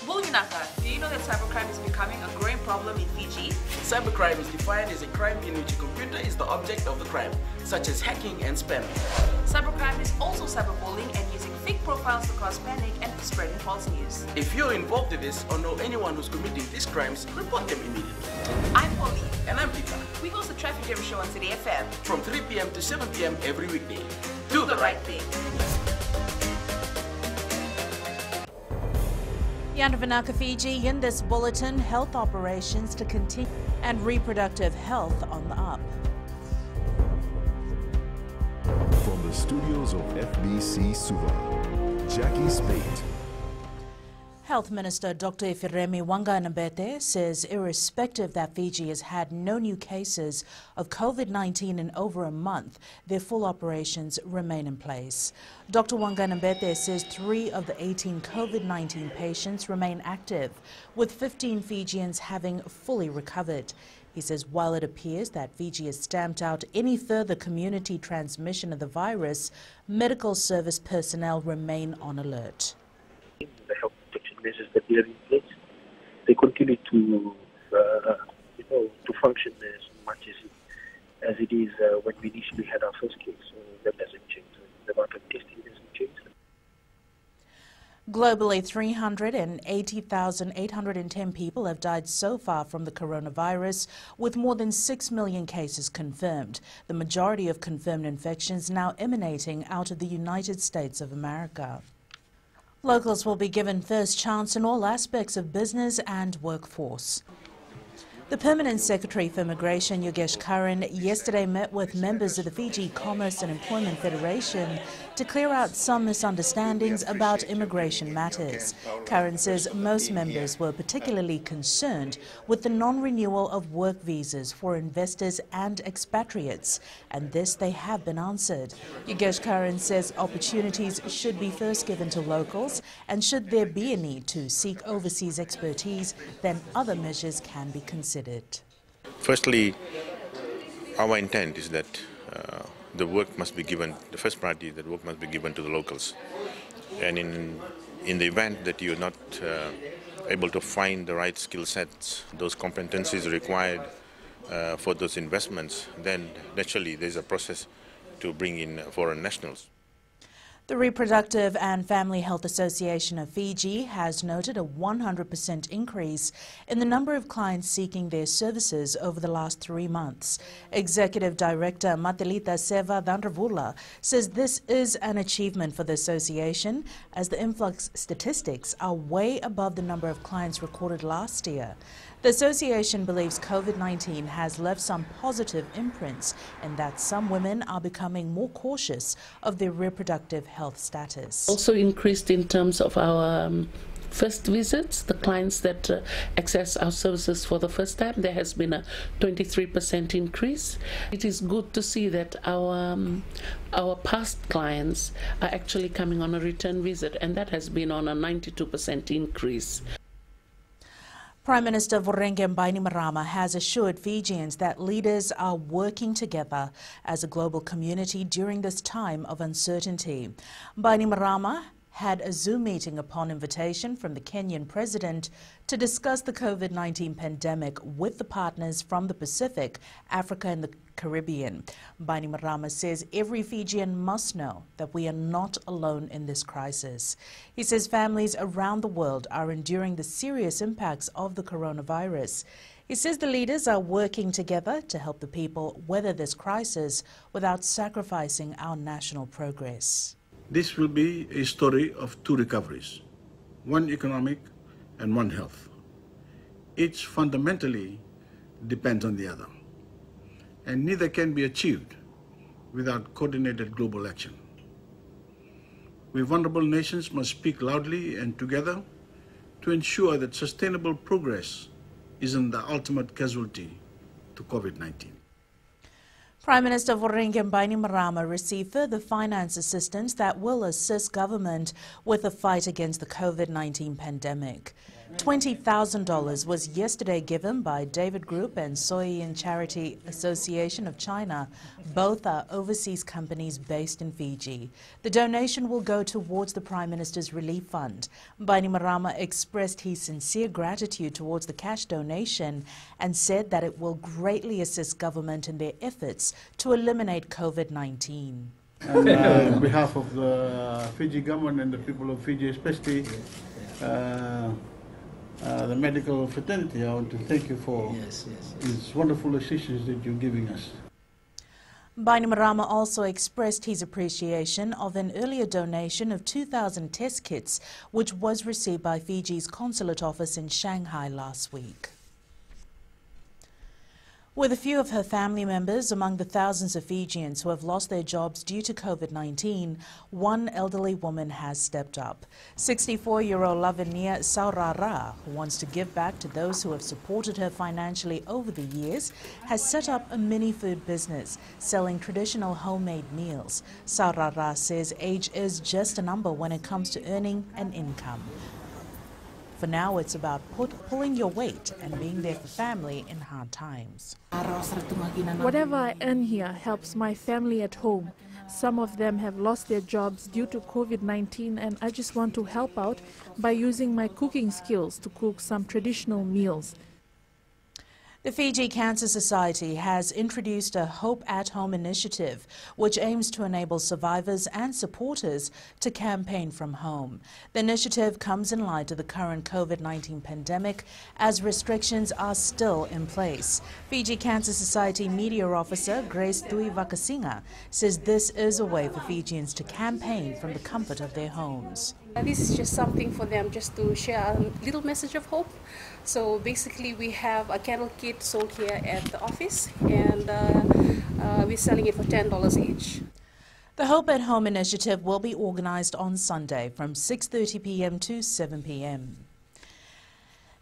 Bulginaka, do you know that cybercrime is becoming a growing problem in Fiji? Cybercrime is defined as a crime in which a computer is the object of the crime, such as hacking and spamming. Cybercrime is also cyberbullying and using fake profiles to cause panic and spreading false news. If you're involved in this or know anyone who's committing these crimes, report them immediately. I'm Polly. And I'm Peter. We host the Traffic Jam Show on City FM. From 3 p.m. to 7 p.m. every weekday. Do the right thing. Yandavanaka, Fiji, in this bulletin, health operations to continue and reproductive health on the up. From the studios of FBC Suva, Jackie Spate. Health Minister Dr. Ifiremi Wanganambete says irrespective that Fiji has had no new cases of COVID-19 in over a month, their full operations remain in place. Dr. Wanganambete says 3 of the 18 COVID-19 patients remain active, with 15 Fijians having fully recovered. He says while it appears that Fiji has stamped out any further community transmission of the virus, medical service personnel remain on alert. The health protection measures that we have in place, they continue to function as much as it is when we initially had our first case. So that hasn't changed. The amount of testing hasn't changed. Globally, 380,810 people have died so far from the coronavirus, with more than 6 million cases confirmed, the majority of confirmed infections now emanating out of the United States of America. Locals will be given first chance in all aspects of business and workforce. The Permanent Secretary for Immigration, Yogesh Karan, yesterday met with members of the Fiji Commerce and Employment Federation to clear out some misunderstandings about immigration matters. Karan says most members were particularly concerned with the non-renewal of work visas for investors and expatriates, and this they have been answered. Yogesh Karan says opportunities should be first given to locals, and should there be a need to seek overseas expertise, then other measures can be considered. Firstly, our intent is that the work must be given, the first priority, that work must be given to the locals. And in the event that you're not able to find the right skill sets, those competencies required for those investments, then naturally there's a process to bring in foreign nationals. The Reproductive and Family Health Association of Fiji has noted a 100% increase in the number of clients seeking their services over the last 3 months. Executive Director Matelita Seva Dandravula says this is an achievement for the association, as the influx statistics are way above the number of clients recorded last year. The association believes COVID-19 has left some positive imprints in that some women are becoming more cautious of their reproductive health status. Also increased in terms of our first visits, the clients that access our services for the first time. There has been a 23% increase. It is good to see that our past clients are actually coming on a return visit, and that has been on a 92% increase. Prime Minister Voreqe Bainimarama has assured Fijians that leaders are working together as a global community during this time of uncertainty. Bainimarama had a Zoom meeting upon invitation from the Kenyan president to discuss the COVID-19 pandemic with the partners from the Pacific, Africa and the Caribbean. Bainimarama says every Fijian must know that we are not alone in this crisis. He says families around the world are enduring the serious impacts of the coronavirus. He says the leaders are working together to help the people weather this crisis without sacrificing our national progress. This will be a story of 2 recoveries, one economic and one health. Each fundamentally depends on the other, and neither can be achieved without coordinated global action. We vulnerable nations must speak loudly and together to ensure that sustainable progress isn't the ultimate casualty to COVID-19. Prime Minister Voreqe Bainimarama received further finance assistance that will assist government with the fight against the COVID-19 pandemic. $20,000 was yesterday given by David Group and Soyin Charity Association of China. Both are overseas companies based in Fiji. The donation will go towards the Prime Minister's Relief Fund. Bainimarama expressed his sincere gratitude towards the cash donation and said that it will greatly assist government in their efforts to eliminate COVID-19. And on behalf of the Fiji government and the people of Fiji, especially the medical fraternity, I want to thank you for these wonderful assistance that you're giving us. Bainimarama also expressed his appreciation of an earlier donation of 2,000 test kits, which was received by Fiji's consulate office in Shanghai last week. With a few of her family members among the thousands of Fijians who have lost their jobs due to COVID-19, one elderly woman has stepped up. 64-year-old Lavinia Saurara, who wants to give back to those who have supported her financially over the years, has set up a mini food business selling traditional homemade meals. Saurara says age is just a number when it comes to earning an income. For now, it's about pulling your weight and being there for family in hard times. Whatever I earn here helps my family at home. Some of them have lost their jobs due to COVID-19, and I just want to help out by using my cooking skills to cook some traditional meals. The Fiji Cancer Society has introduced a Hope at Home initiative, which aims to enable survivors and supporters to campaign from home. The initiative comes in light of the current COVID-19 pandemic, as restrictions are still in place. Fiji Cancer Society Media Officer Grace Tui Vakasinga says this is a way for Fijians to campaign from the comfort of their homes. This is just something for them just to share a little message of hope. So basically we have a candle kit sold here at the office, and we're selling it for $10 each. The Hope at Home initiative will be organized on Sunday from 6:30 p.m. to 7 p.m.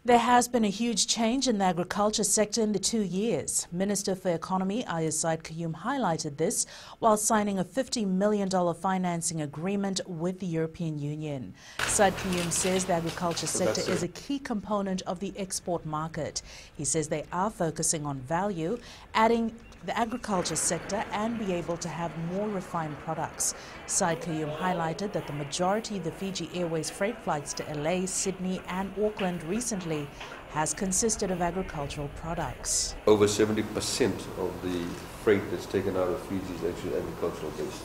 There has been a huge change in the agriculture sector in the 2 years. Minister for Economy Aya Said Kayum highlighted this while signing a $50 million financing agreement with the European Union. Said Kayum says the agriculture sector is a key component of the export market. He says they are focusing on value, adding the agriculture sector and be able to have more refined products. Said Kayum highlighted that the majority of the Fiji Airways freight flights to LA, Sydney and Auckland recently has consisted of agricultural products. Over 70% of the freight that's taken out of Fiji is actually agricultural based.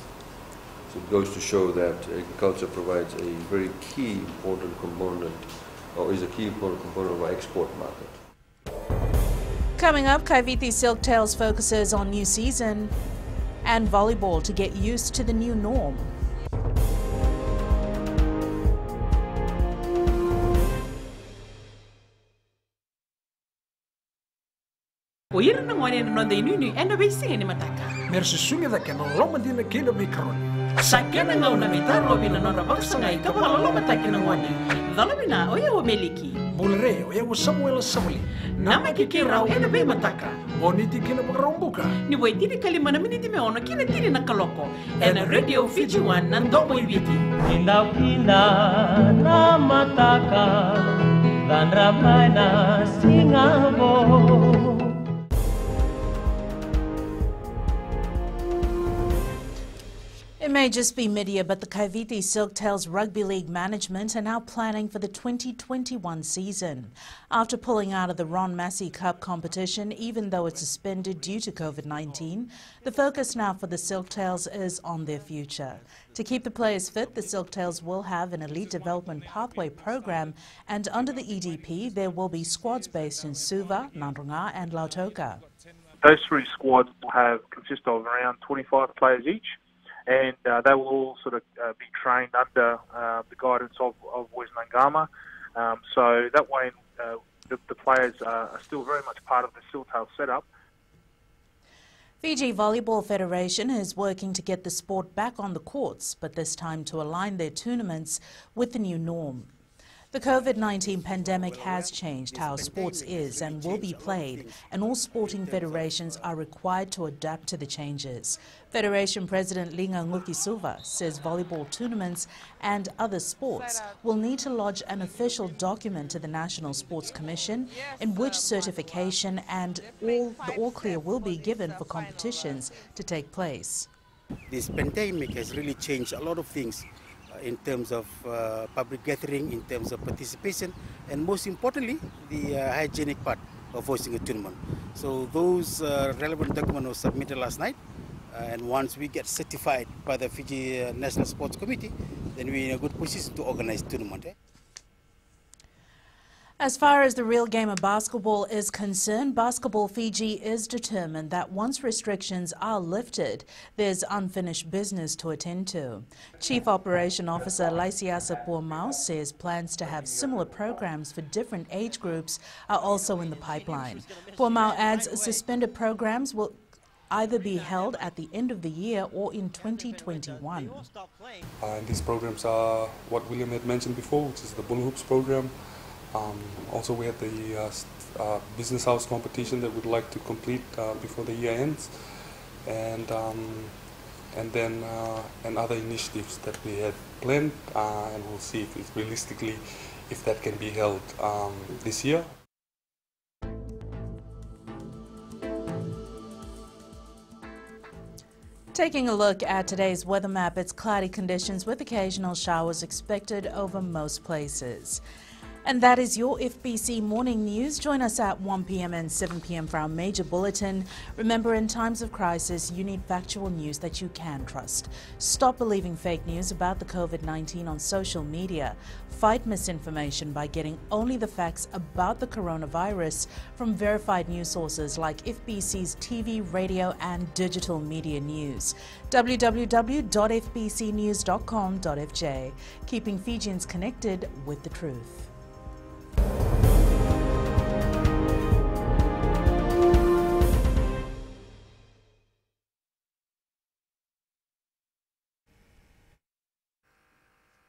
So it goes to show that agriculture provides a very key important component, or is a key important component of our export market. Coming up, Kaiviti Silktails focuses on new season and volleyball to get used to the new norm. Oira na ngone no de nunu enda be singe mataka. Mersu sunge da ken loma dina kina be karon. Sakena ngau na mitaro bina no na baksa ngai ka wala loma takina ngone. Dalabina oya o meliki. Bulre oya o Samuel Samuli. Nama kiki rau enda be mataka. Boniti kina bakarombuka. Ni wai tiri kalimana miniti me ona kina tiri na kaloko. Ena Radio Fiji One nandomo ibiti. Pinda na mataka. Dan ramai na singabo. It may just be mid-year, but the Kaiviti Silktails Rugby League management are now planning for the 2021 season. After pulling out of the Ron Massey Cup competition, even though it's suspended due to COVID-19, the focus now for the Silktails is on their future. To keep the players fit, the Silktails will have an elite development pathway program, and under the EDP, there will be squads based in Suva, Nandrunga and Lautoka. Those three squads will consist of around 25 players each. And they will all sort of be trained under the guidance of Wes Nangama. So that way the players are still very much part of the Silktail setup. Fiji Volleyball Federation is working to get the sport back on the courts, but this time to align their tournaments with the new norm. The COVID-19 pandemic has changed how sports is and will be played, and all sporting federations are required to adapt to the changes. Federation President Linganguki Suva says volleyball tournaments and other sports will need to lodge an official document to the National Sports Commission in which certification and the all-clear will be given for competitions to take place. This pandemic has really changed a lot of things in terms of public gathering, in terms of participation, and most importantly, the hygienic part of hosting a tournament. So those relevant documents were submitted last night, and once we get certified by the Fiji National Sports Committee, then we're in a good position to organize tournament. As far as the real game of basketball is concerned, Basketball Fiji is determined that once restrictions are lifted, there's unfinished business to attend to. Chief Operation Officer Laisiasa Puamau says plans to have similar programs for different age groups are also in the pipeline. Puamau adds suspended programs will either be held at the end of the year or in 2021. And these programs are what William had mentioned before, which is the Bull Hoops program. Also, we have the business house competition that we'd like to complete before the year ends, and then other initiatives that we had planned, and we'll see if it's realistically if that can be held this year. Taking a look at today's weather map, it's cloudy conditions with occasional showers expected over most places. And that is your FBC Morning News. Join us at 1 p.m. and 7 p.m. for our major bulletin. Remember, in times of crisis, you need factual news that you can trust. Stop believing fake news about the COVID-19 on social media. Fight misinformation by getting only the facts about the coronavirus from verified news sources like FBC's TV, radio and digital media news. www.fbcnews.com.fj. Keeping Fijians connected with the truth.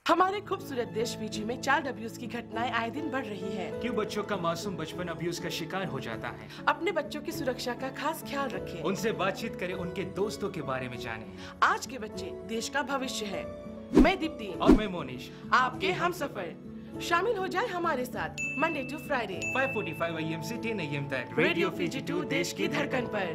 हमारे खूबसूरत देश Fiji में child abuse की घटनाएं आए दिन बढ़ रही हैं। क्यों बच्चों का मासूम बचपन अब्यूज का शिकार हो जाता है? अपने बच्चों की सुरक्षा का खास ख्याल रखें। उनसे बातचीत करें, उनके दोस्तों के बारे में जानें। आज के बच्चे देश का भविष्य है। मैं दीप्ति और मैं मोनिश, आपके हमसफर। शामिल हो जाए हमारे साथ मंडे टू फ्राइडे 5:45 AM से 10 AM तक रेडियो फिजी 2 देश की धड़कन पर।